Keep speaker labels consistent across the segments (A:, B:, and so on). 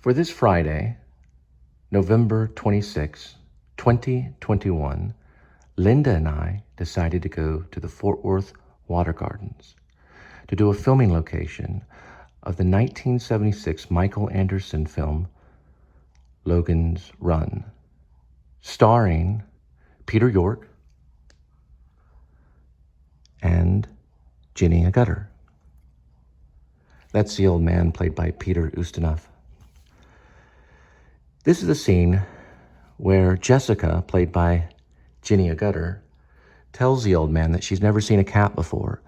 A: For this Friday, November 26, 2021, Linda and I decided to go to the Fort Worth Water Gardens to do a filming location of the 1976 Michael Anderson film, Logan's Run, starring Peter York and Jenny Agutter. That's the old man played by Peter Ustinov. This is the scene where Jessica, played by Jenny Agutter, tells the old man that she's never seen a cat before,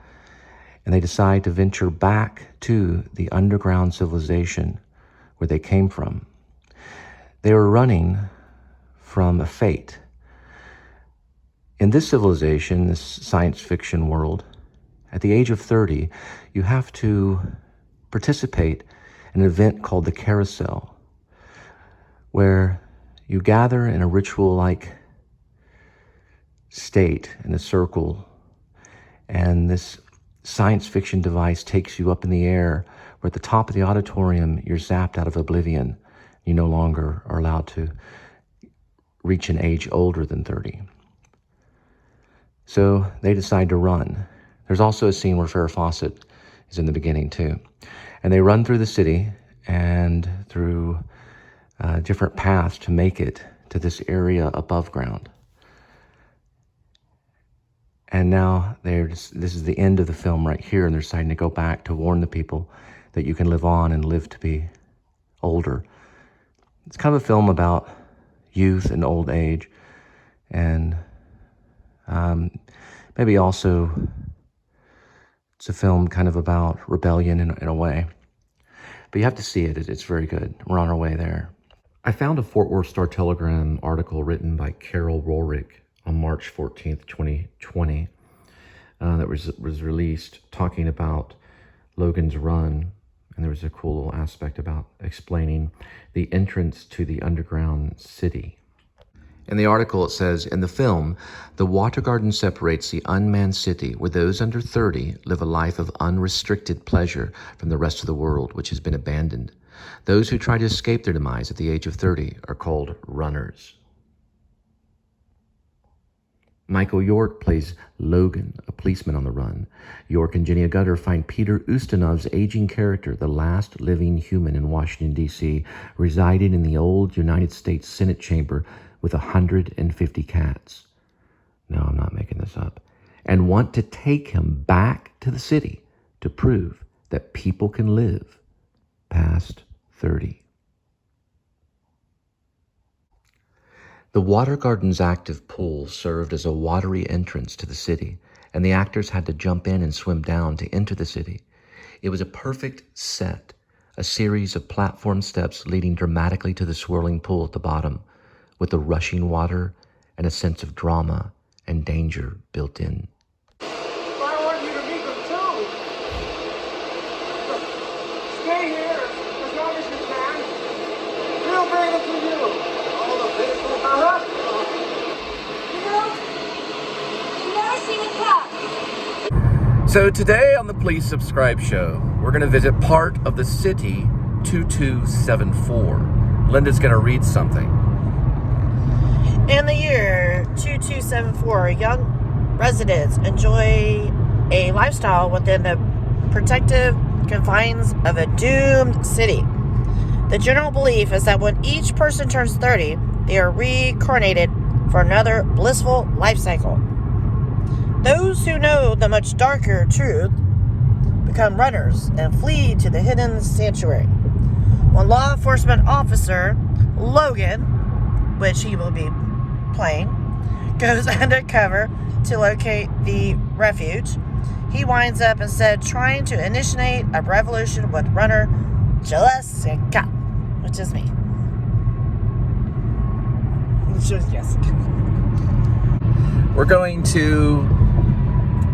A: and they decide to venture back to the underground civilization where they came from. They were running from a fate. In this civilization, this science fiction world, at the age of 30, you have to participate in an event called the Carousel, where you gather in a ritual-like state in a circle, and this science fiction device takes you up in the air, where at the top of the auditorium, you're zapped out of oblivion. You no longer are allowed to reach an age older than 30. So they decide to run. There's also a scene where Farrah Fawcett is in the beginning too. And they run through the city and through different paths to make it to this area above ground. And now this is the end of the film right here, and they're deciding to go back to warn the people that you can live on and live to be older. It's kind of a film about youth and old age, and maybe also it's a film kind of about rebellion in a way. But you have to see it. It's very good. We're on our way there. I found a Fort Worth Star-Telegram article written by Carol Rorick on March 14th, 2020, that was released talking about Logan's Run. And there was a cool little aspect about explaining the entrance to the underground city. In the article, it says, in the film, the Water Garden separates the unmanned city where those under 30 live a life of unrestricted pleasure from the rest of the world, which has been abandoned. Those who try to escape their demise at the age of 30 are called runners. Michael York plays Logan, a policeman on the run. York and Jenny Agutter find Peter Ustinov's aging character, the last living human in Washington, D.C., residing in the old United States Senate chamber with 150 cats. No, I'm not making this up. And want to take him back to the city to prove that people can live past 30. The Water Garden's active pool served as a watery entrance to the city, and the actors had to jump in and swim down to enter the city. It was a perfect set, a series of platform steps leading dramatically to the swirling pool at the bottom, with the rushing water and a sense of drama and danger built in.
B: I want you to meet them too. Stay here as long as you can. We'll bring them to you. All the people.
C: You've never seen a cat.
A: So today on the Please Subscribe show, we're going to visit part of the city 2274. Linda's going to read something.
D: In the year 2274, young residents enjoy a lifestyle within the protective confines of a doomed city. The general belief is that when each person turns 30, they are reincarnated for another blissful life cycle. Those who know the much darker truth become runners and flee to the hidden sanctuary. One law enforcement officer, Logan, which he will be playing, goes undercover to locate the refuge. He winds up instead trying to initiate a revolution with runner Jessica, which is me. Which is Jessica.
A: We're going to,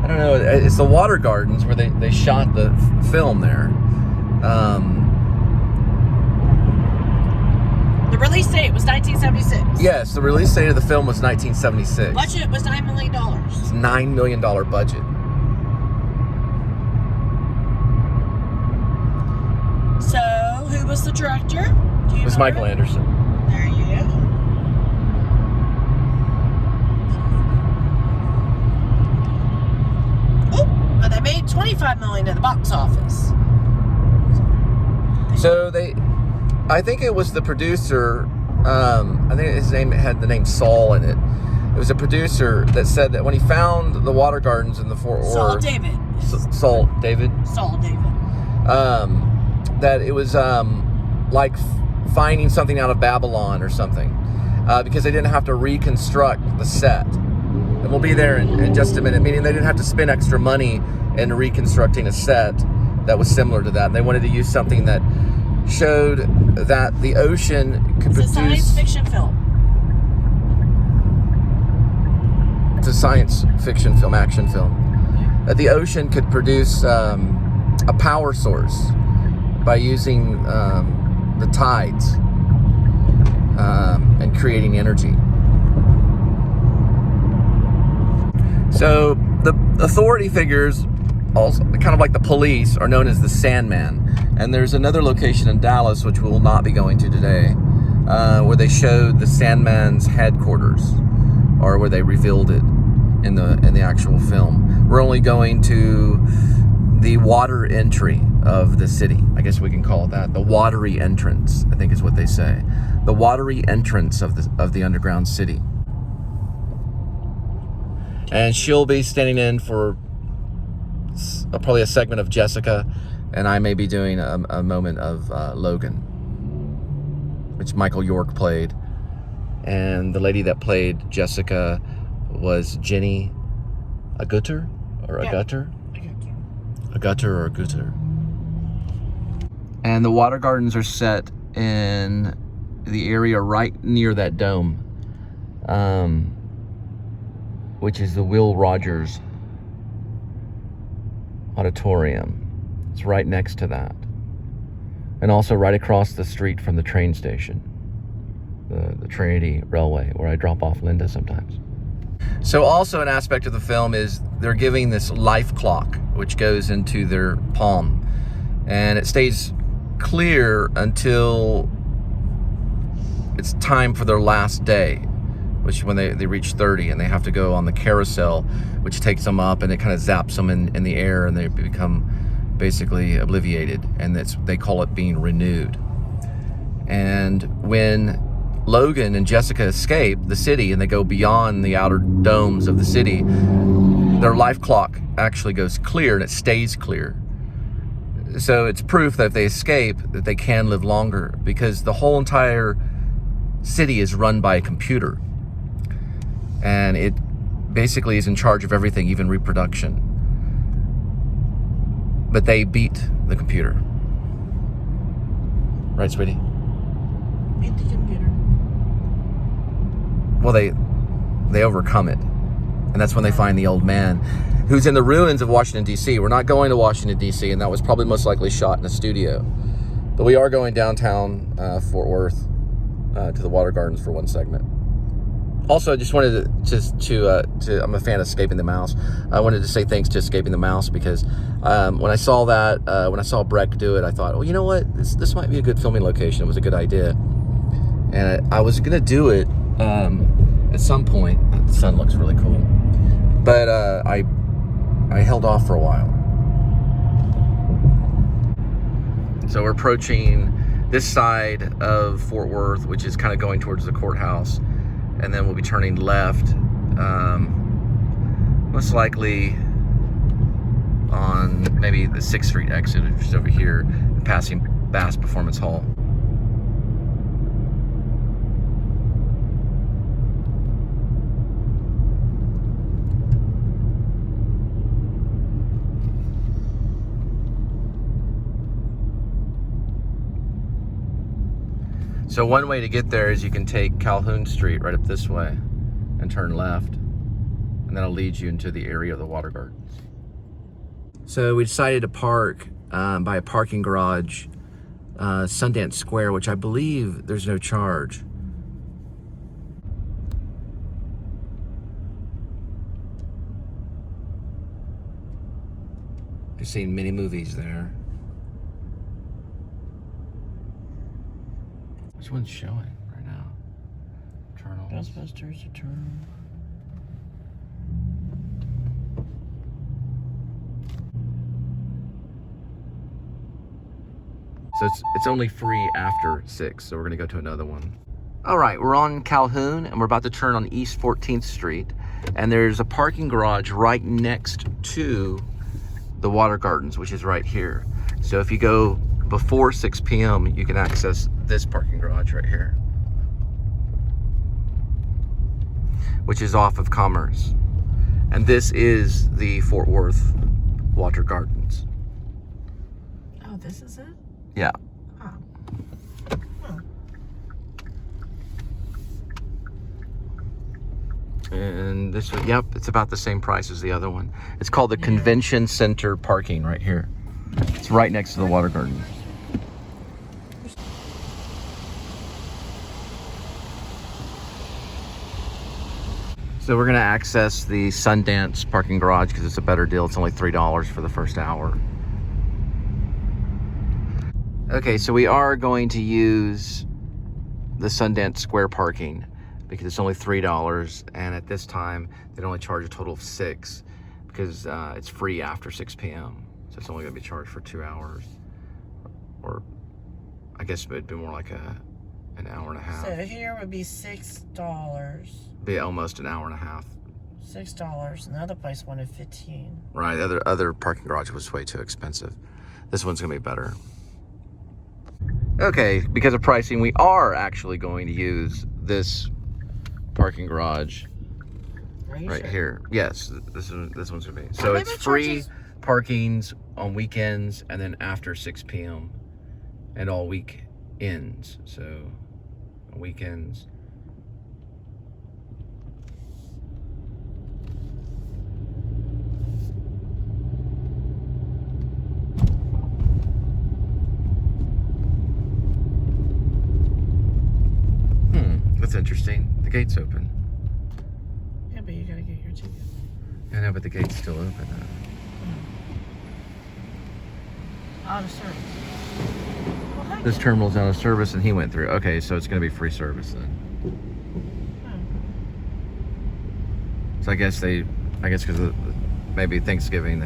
A: I don't know, it's the Water Gardens where they shot the film there.
D: The release date was 1976.
A: Yes, the release date of the film was 1976.
D: Budget was $9 million.
A: It's $9 million budget.
D: So, who was the director? you
A: It's
D: know
A: Michael
D: her?
A: Anderson.
D: There you go. Oh, but they made $25 million at the box office.
A: So I think it was the producer. I think his name had the name Saul in it. It was a producer that said that when he found the water gardens in the Fort Worth.
D: Saul David.
A: Saul David.
D: Saul David.
A: That it was like finding something out of Babylon or something, because they didn't have to reconstruct the set. And we'll be there in just a minute. Meaning they didn't have to spend extra money in reconstructing a set that was similar to that. And they wanted to use something that showed that the ocean could produce.
D: It's a science fiction film.
A: It's a science fiction film, action film. That the ocean could produce a power source by using the tides and creating energy. So the authority figures, also kind of like the police, are known as the Sandman. And there's another location in Dallas, which we will not be going to today, where they showed the Sandman's headquarters, or where they revealed it in the actual film. We're only going to the water entry of the city. I guess we can call it that. The watery entrance, I think is what they say. The watery entrance of the underground city. And she'll be standing in for probably a segment of Jessica, and I may be doing a moment of Logan, which Michael York played. And the lady that played Jessica was Jenny Agutter, or Agutter? Agutter or Agutter. And the water gardens are set in the area right near that dome, which is the Will Rogers Auditorium. It's right next to that. And also right across the street from the train station, the Trinity Railway, where I drop off Linda sometimes. So also an aspect of the film is they're giving this life clock, which goes into their palm. And it stays clear until it's time for their last day, which when they reach 30 and they have to go on the carousel, which takes them up and it kind of zaps them in the air, and they become basically obliviated, and they call it being renewed. And when Logan and Jessica escape the city and they go beyond the outer domes of the city, their life clock actually goes clear, and it stays clear. So it's proof that if they escape, that they can live longer, because the whole entire city is run by a computer, and it basically is in charge of everything, even reproduction. But they beat the computer. Right, sweetie?
D: Beat the computer.
A: Well, they overcome it. And that's when they find the old man who's in the ruins of Washington, D.C. We're not going to Washington, D.C., and that was probably most likely shot in a studio. But we are going downtown Fort Worth to the water gardens for one segment. Also, I just wanted to I'm a fan of Escaping the Mouse. I wanted to say thanks to Escaping the Mouse, because when I saw that, when I saw Breck do it, I thought, well, you know what? This might be a good filming location. It was a good idea. And I was going to do it at some point. The sun looks really cool. But I held off for a while. So we're approaching this side of Fort Worth, which is kind of going towards the courthouse. And then we'll be turning left, most likely on maybe the 6th Street exit, which is over here, and passing Bass Performance Hall. So one way to get there is you can take Calhoun Street right up this way and turn left, and that'll lead you into the area of the water gardens. So we decided to park by a parking garage, Sundance Square, which I believe there's no charge. I've seen many movies there. Which one's showing right now? Eternals.
D: Ghostbusters Eternal.
A: So it's only free after 6, so we're gonna go to another one. All right, we're on Calhoun, and we're about to turn on East 14th Street, and there's a parking garage right next to the Water Gardens, which is right here. So if you go before 6 p.m., you can access this parking garage right here, which is off of Commerce. And this is the Fort Worth Water Gardens.
D: Oh, this is it?
A: Yeah.
D: Oh.
A: And this one, yep, it's about the same price as the other one. It's called the Convention Center parking right here. It's right next to the Water Garden. So we're gonna access the Sundance parking garage because it's a better deal. It's only $3 for the first hour. Okay, so we are going to use the Sundance Square parking because it's only $3, and at this time they only charge a total of $6 because it's free after 6 p.m. So it's only going to be charged for 2 hours, or I guess it'd be more like an hour and a half.
D: So here would be $6.
A: Be almost an hour and a half.
D: $6. And the other place wanted 15.
A: Right. The other parking garage was way too expensive. This one's going to be better. Okay, because of pricing, we are actually going to use this parking garage right here. Yes, this one's gonna be. So it's free parkings on weekends and then after 6 p.m. and all weekends. So weekends. That's interesting. The gate's open.
D: Yeah, but you gotta get your ticket.
A: I know, but the gate's still open.
D: Out of service. Well,
A: This terminal's out of service, and he went through. Okay, so it's going to be free service then. So I guess because of maybe Thanksgiving,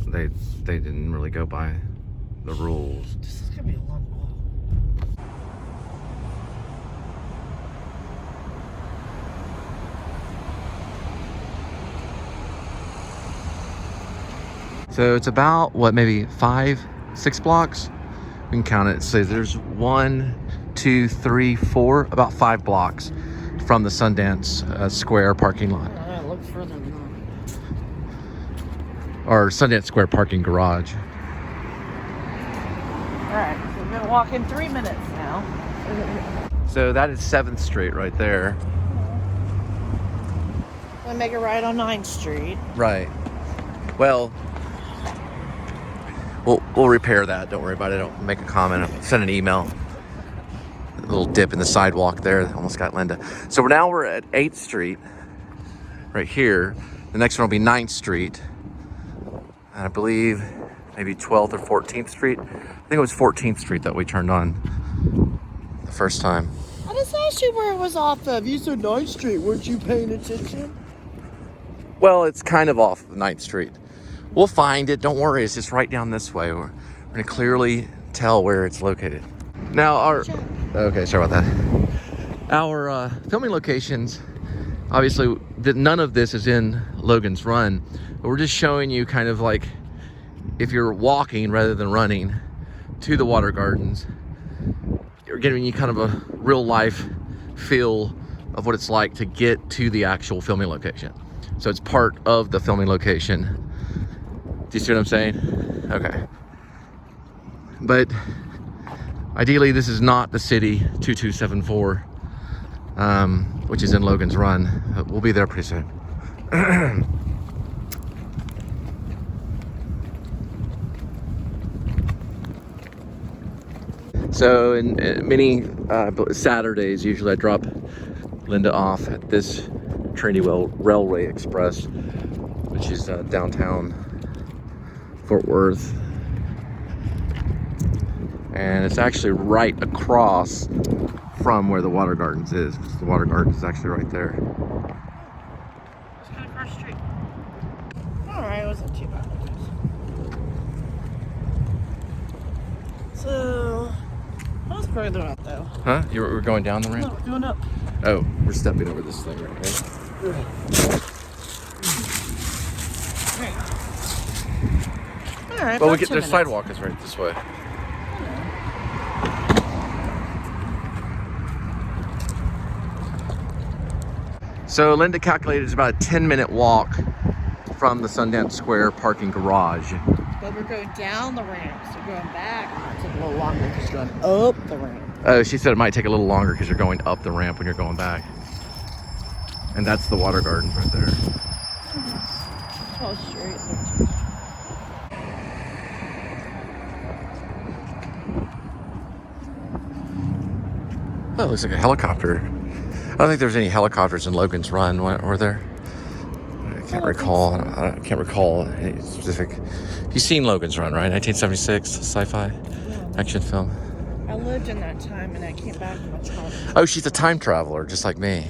A: they didn't really go by the rules.
D: This is gonna be a long walk.
A: So it's about, what, maybe 5-6 blocks? We can count it. So there's 1, 2, 3, 4, about 5 blocks from the Sundance Square parking lot.
D: I gotta look further than that.
A: Or Sundance Square parking garage.
D: Alright, so we've been walking 3 minutes now.
A: So that is 7th Street right there.
D: We'll make a right on 9th Street.
A: Right. Well, we'll repair that. Don't worry about it. Don't make a comment. I'll send an email. A little dip in the sidewalk there. Almost got Linda. So now we're at 8th Street. Right here. The next one will be 9th Street. And I believe maybe 12th or 14th Street. I think it was 14th Street that we turned on the first time.
B: I just asked you where it was off of. You said 9th Street. Weren't you paying attention?
A: Well, it's kind of off 9th Street. We'll find it. Don't worry. It's just right down this way. We're going to clearly tell where it's located. Now, okay, sorry about that. Our filming locations, obviously, none of this is in Logan's Run. But we're just showing you kind of like if you're walking rather than running to the Water Gardens, you're giving you kind of a real life feel of what it's like to get to the actual filming location. So it's part of the filming location. Do you see what I'm saying? Okay. But ideally, this is not the city 2274, which is in Logan's Run. We'll be there pretty soon. So in many Saturdays, usually I drop Linda off at this Trinity Railway Express, which is downtown Fort Worth. And it's actually right across from where the Water Gardens is. The Water Gardens is actually right there.
D: It's kind of across the street. Alright, it wasn't too bad. So, I was further up though.
A: Huh? We're going down the ramp?
D: No, we're going up.
A: Oh, we're stepping over this thing right here.
D: Alright,
A: Well,
D: about 2
A: the
D: minutes.
A: sidewalk is right this way. So Linda calculated it's about a 10-minute walk from the Sundance Square parking garage.
D: But we're going down the ramp, so going back might take a little longer because you're going up the ramp.
A: Oh, she said it might take a little longer because you're going up the ramp when you're going back. And that's the Water Gardens right there.
D: It's all straight.
A: Oh, it looks like a helicopter. I don't think there's any helicopters in Logan's Run, were there? I can't recall. I can't recall any specific. You've seen Logan's Run, right? 1976 sci-fi action film.
D: I lived in that time and I came back in my childhood.
A: Oh, she's a time traveler, just like me.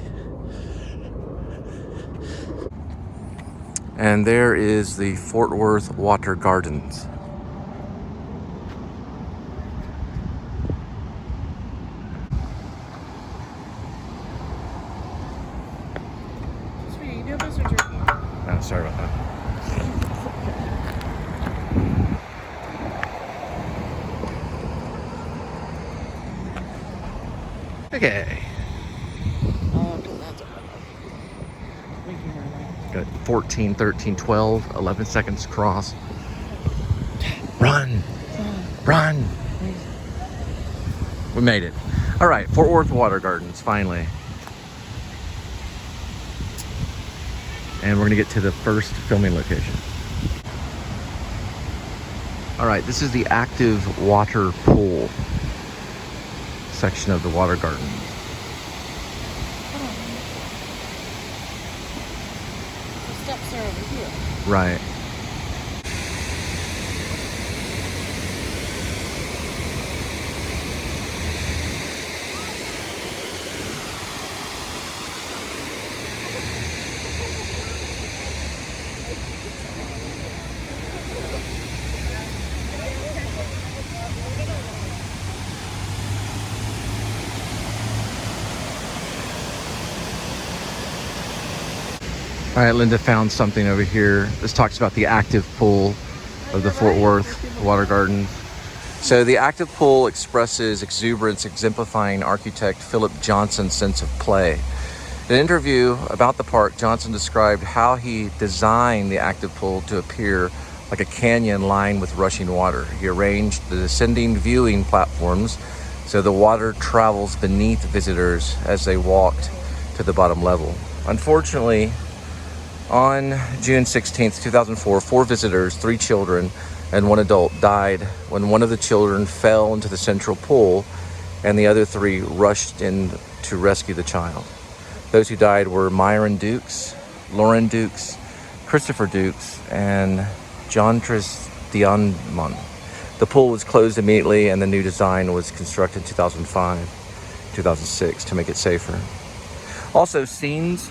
A: And there is the Fort Worth Water Gardens.
D: Sweetie, you do this or jerky?
A: Oh, sorry about that. Okay.
D: Oh, okay, that's okay. We can hear that.
A: Got 14, 13, 12, 11 seconds cross. Run! Run! We made it. All right, Fort Worth Water Gardens, finally. And we're gonna get to the first filming location. All right, this is the active water pool section of the Water Garden.
D: The steps are over here.
A: Right. All right, Linda found something over here. This talks about the active pool of the Fort Worth Water Garden. So the active pool expresses exuberance, exemplifying architect Philip Johnson's sense of play. In an interview about the park, Johnson described how he designed the active pool to appear like a canyon lined with rushing water. He arranged the descending viewing platforms so the water travels beneath visitors as they walked to the bottom level. Unfortunately, on June 16th, 2004, 4 visitors, 3 children, and 1 adult died when one of the children fell into the central pool and the other 3 rushed in to rescue the child. Those who died were Myron Dukes, Lauren Dukes, Christopher Dukes, and Jontris Diamond. The pool was closed immediately and the new design was constructed in 2005-2006 to make it safer. Also, scenes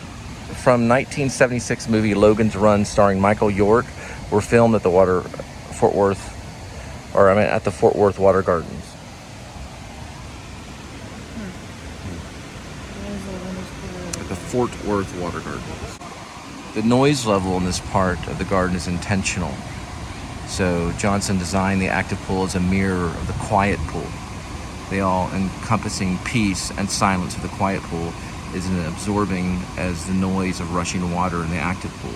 A: from 1976 movie Logan's Run starring Michael York were filmed at the Fort Worth Water Gardens. At the Fort Worth Water Gardens. The noise level in this part of the garden is intentional. So Johnson designed the active pool as a mirror of the quiet pool. The all-encompassing peace and silence of the quiet pool is as absorbing as the noise of rushing water in the active pool.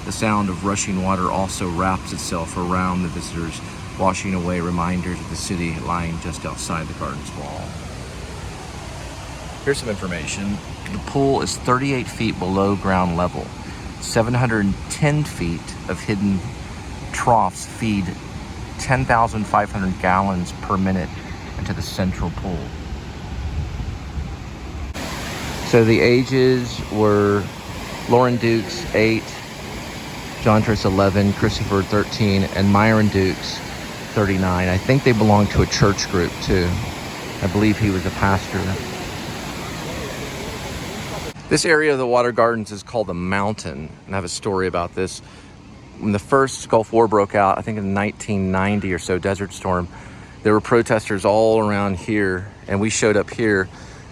A: The sound of rushing water also wraps itself around the visitors, washing away reminders of the city lying just outside the garden's wall. Here's some information. The pool is 38 feet below ground level. 710 feet of hidden troughs feed 10,500 gallons per minute into the central pool. So the ages were Lauren Dukes, 8, Jontris, 11, Christopher, 13, and Myron Dukes, 39. I think they belonged to a church group too. I believe he was a pastor. This area of the Water Gardens is called the Mountain, and I have a story about this. When the first Gulf War broke out, I think in 1990 or so, Desert Storm, there were protesters all around here, and we showed up here,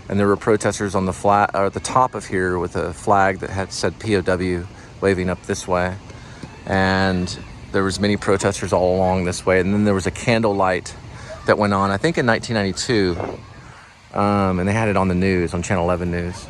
A: and there were protesters on the flat or at the top of here with a flag that had said POW waving up this way, and there was many protesters all along this way, and then there was a candlelight that went on, I think in 1992, and they had it on the news, on Channel 11 News.